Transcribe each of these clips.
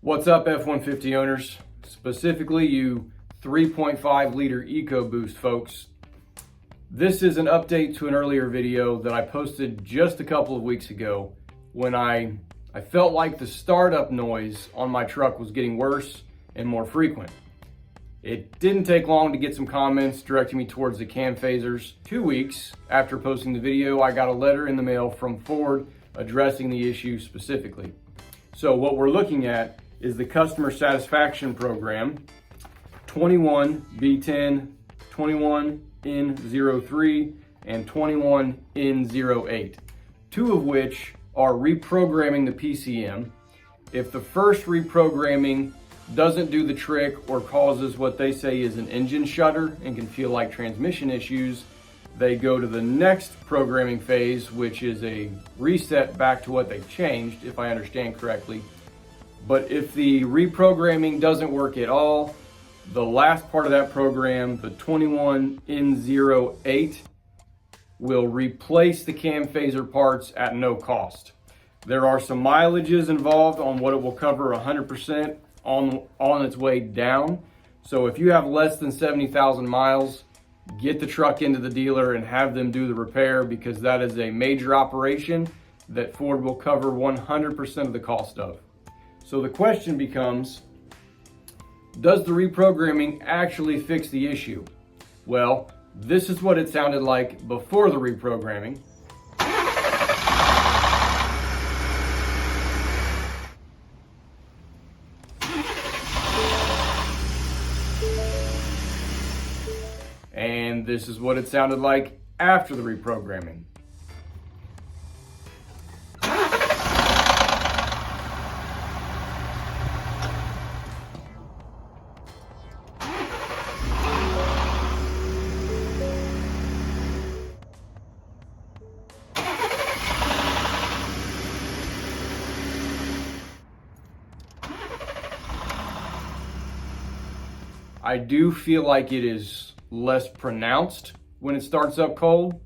What's up, F-150 owners? Specifically you 3.5 liter EcoBoost folks. This is an update to an earlier video that I posted just a couple of weeks ago when I felt like the startup noise on my truck was getting worse and more frequent. It didn't take long to get some comments directing me towards the cam phasers. 2 weeks after posting the video, I got a letter in the mail from Ford addressing the issue specifically. So what we're looking at is the customer satisfaction program 21B10, 21N03, and 21N08, two of which are reprogramming the PCM. If the first reprogramming doesn't do the trick or causes what they say is an engine shudder and can feel like transmission issues, they go to the next programming phase, which is a reset back to what they've changed, if I understand correctly. But if the reprogramming doesn't work at all, the last part of that program, the 21N08, will replace the cam phaser parts at no cost. There are some mileages involved on what it will cover 100% on its way down. So if you have less than 70,000 miles, get the truck into the dealer and have them do the repair, because that is a major operation that Ford will cover 100% of the cost of. So the question becomes, does the reprogramming actually fix the issue? Well, this is what it sounded like before the reprogramming. And this is what it sounded like after the reprogramming. I do feel like it is less pronounced when it starts up cold,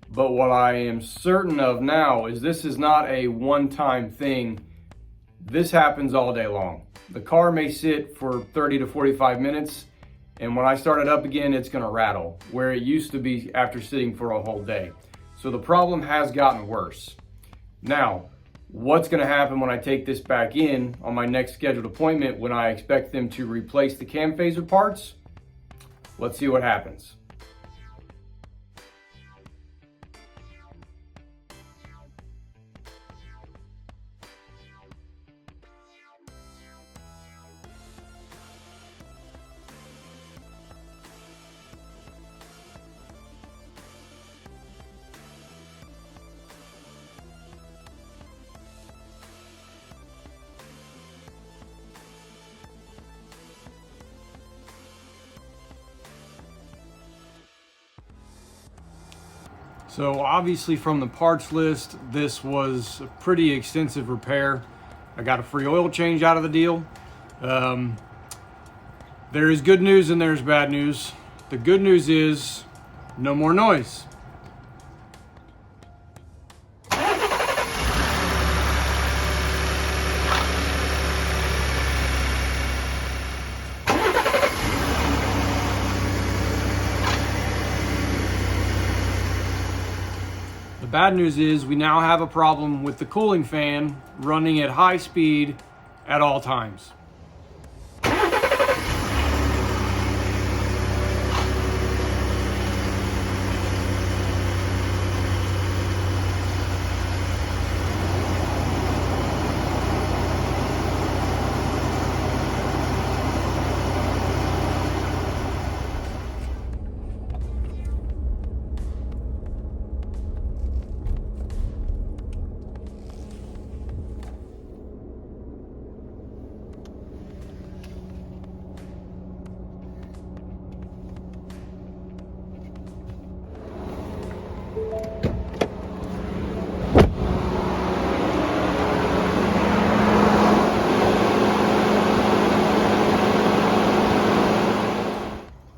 but what I am certain of now is this is not a one-time thing. This happens all day long. The car may sit for 30 to 45 minutes, and when I start it up again, it's gonna rattle, where it used to be after sitting for a whole day. So the problem has gotten worse. Now, what's gonna happen when I take this back in on my next scheduled appointment when I expect them to replace the cam phaser parts? Let's see what happens. So obviously from the parts list, this was a pretty extensive repair. I got a free oil change out of the deal. There is good news and there's bad news. The good news is no more noise. The bad news is we now have a problem with the cooling fan running at high speed at all times.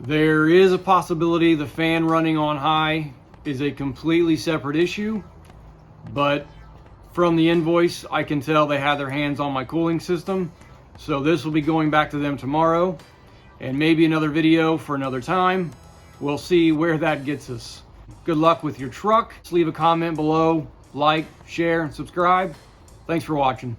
There is a possibility the fan running on high is a completely separate issue, but from the invoice, I can tell they had their hands on my cooling system So this will be going back to them tomorrow, and maybe another video for another time. We'll see where that gets us. Good luck with your truck. Just leave a comment below, like, share, and subscribe. Thanks for watching.